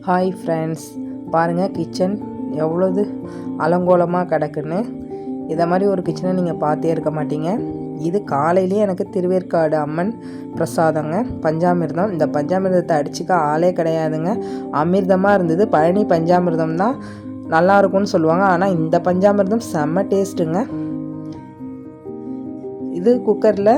Hi friends, பாருங்கள் kitchen எவ்வளோது அலங்கோலமாக கிடக்குன்னு. இதை மாதிரி ஒரு கிச்சனை நீங்கள் பார்த்தே இருக்க மாட்டீங்க. இது காலையிலேயே எனக்கு திருவேற்காடு அம்மன் பிரசாதங்க, பஞ்சாமிர்தம். இந்த பஞ்சாமிர்தத்தை அடிச்சுக்க ஆளே கிடையாதுங்க. அமிர்தமாக இருந்தது. பழனி பஞ்சாமிர்தம் தான் நல்லாயிருக்கும்னு சொல்லுவாங்க, ஆனால் இந்த பஞ்சாமிர்தம் செம்ம டேஸ்ட்டுங்க. இது குக்கரில்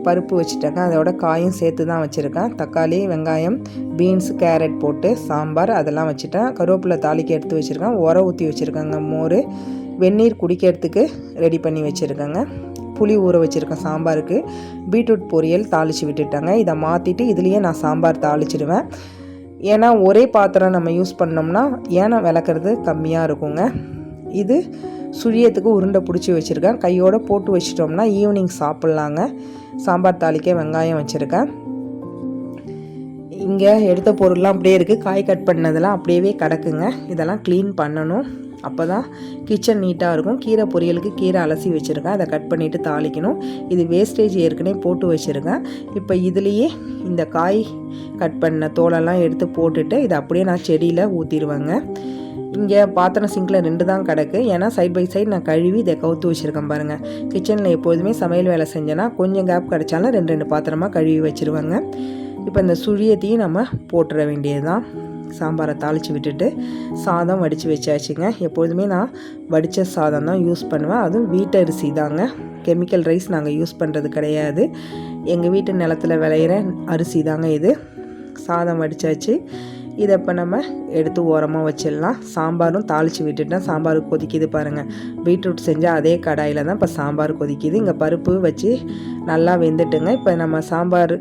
பருப்பு வச்சுட்டேங்க, அதோட காயும் சேர்த்து தான் வச்சுருக்கேன். தக்காளி, வெங்காயம், பீன்ஸு, கேரட் போட்டு சாம்பார் அதெல்லாம் வச்சுட்டேன். கருவேப்பிலை தாளிக்க எடுத்து வச்சுருக்கேன். ஊற்றி வச்சுருக்கேங்க. மோர், வெந்நீர் குடிக்கிறதுக்கு ரெடி பண்ணி வச்சுருக்கேங்க. புளி ஊற வச்சுருக்கேன் சாம்பாருக்கு. பீட்ரூட் பொரியல் தாளித்து விட்டுட்டாங்க. இதை மாற்றிட்டு இதுலேயே நான் சாம்பார் தாளிச்சிடுவேன். ஏன்னா ஒரே பாத்திரம் நம்ம யூஸ் பண்ணோம்னா ஏன்னா விளக்குறது கம்மியாக இருக்குங்க. இது சுழியத்துக்கு உருண்டை பிடிச்சி வச்சுருக்கேன். கையோடு போட்டு வச்சிட்டோம்னா ஈவினிங் சாப்பிட்லாங்க. சாம்பார் தாளிக்க வெங்காயம் வச்சுருக்கேன். இங்கே எடுத்த பொருள்லாம் அப்படியே இருக்குது. காய் கட் பண்ணதெல்லாம் அப்படியே கிடக்குங்க. இதெல்லாம் க்ளீன் பண்ணணும், அப்போ தான் கிச்சன் நீட்டாக இருக்கும். கீரை பொரியலுக்கு கீரை அலசி வச்சுருக்கேன், அதை கட் பண்ணிவிட்டு தாளிக்கணும். இது வேஸ்டேஜ் ஏற்கனவே போட்டு வச்சுருக்கேன். இப்போ இதுலேயே இந்த காய் கட் பண்ண தோலெல்லாம் எடுத்து போட்டுட்டு இதை அப்படியே நான் செடியில் ஊற்றிடுவேங்க. இங்கே பாத்திரம் சிங்கில் 2 தான் கிடக்கு. ஏன்னா சைட் பை சைட் நான் கழுவி இதை கவுத்து வச்சுருக்கேன் பாருங்கள். கிச்சனில் எப்போதுமே சமையல் வேலை செஞ்சேன்னா கொஞ்சம் கேப் கிடச்சாலும் 2 பாத்திரமாக கழுவி வச்சுருவாங்க. இப்போ இந்த சுழியத்தையும் நம்ம போட்டுற வேண்டியது தான். சாம்பாரை தாளித்து விட்டுட்டு சாதம் வடித்து வச்சாச்சுங்க. எப்போதுமே நான் வடித்த சாதம் தான் யூஸ் பண்ணுவேன். அதுவும் வீட்டரிசி தாங்க. கெமிக்கல் ரைஸ் நாங்கள் யூஸ் பண்ணுறது கிடையாது. எங்கள் வீட்டு நிலத்தில் விளையிற அரிசி தாங்க இது. சாதம் வடித்தாச்சு. இதை இப்போ நம்ம எடுத்து ஓரமாக வச்சிடலாம். சாம்பாரும் தாளித்து விட்டுட்டேன். சாம்பார் கொதிக்குது பாருங்கள். பீட்ரூட் செஞ்சால் அதே கடாயில் தான் இப்போ சாம்பார் கொதிக்குது. இங்கே பருப்பு வச்சு நல்லா வெந்துட்டுங்க. இப்போ நம்ம சாம்பார்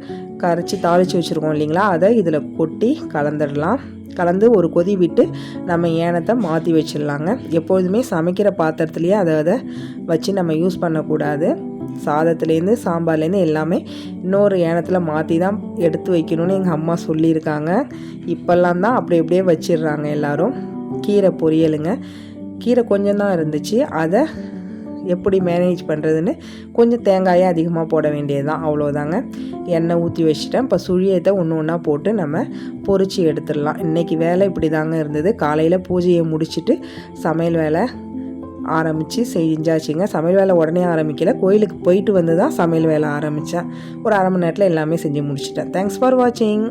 கரைச்சி தாளித்து வச்சுருக்கோம் இல்லைங்களா, அதை இதில் கொட்டி கலந்துடலாம். கலந்து ஒரு கொதி விட்டு நம்ம ஏனத்தை மாற்றி வச்சிடலாங்க. எப்பொழுதுமே சமைக்கிற பாத்திரத்துலேயே அதை வச்சு நம்ம யூஸ் பண்ணக்கூடாது. சாதத்துலேருந்து சாம்பார்லேருந்து எல்லாமே இன்னொரு ஏனத்தில் மாற்றி தான் எடுத்து வைக்கணும்னு எங்கள் அம்மா சொல்லியிருக்காங்க. இப்போல்லாம் தான் அப்படி அப்படியே வச்சிடுறாங்க எல்லோரும். கீரை பொரியலுங்க. கீரை கொஞ்சம் தான் இருந்துச்சு, அதை எப்படி மேனேஜ் பண்ணுறதுன்னு கொஞ்சம் தேங்காயை அதிகமாக போட வேண்டியது தான், அவ்வளோதாங்க. எண்ணெய் ஊற்றி வச்சுட்டேன். இப்போ சுழியத்தை ஒன்று ஒன்றா போட்டு நம்ம பொரிச்சு எடுத்துடலாம். இன்றைக்கி வேலை இப்படி தாங்க இருந்தது. காலையில் பூஜையை முடிச்சுட்டு சமையல் வேலை ஆரம்பித்து செஞ்சாச்சுங்க. சமையல் வேலை உடனே ஆரம்பிக்கல, கோயிலுக்கு போயிட்டு வந்து தான் சமையல் வேலை ஆரம்பித்தேன். ஒரு 1/2 மணி நேரத்தில் எல்லாமே செஞ்சு முடிச்சிட்டேன். தேங்க்ஸ் ஃபார் வாட்சிங்.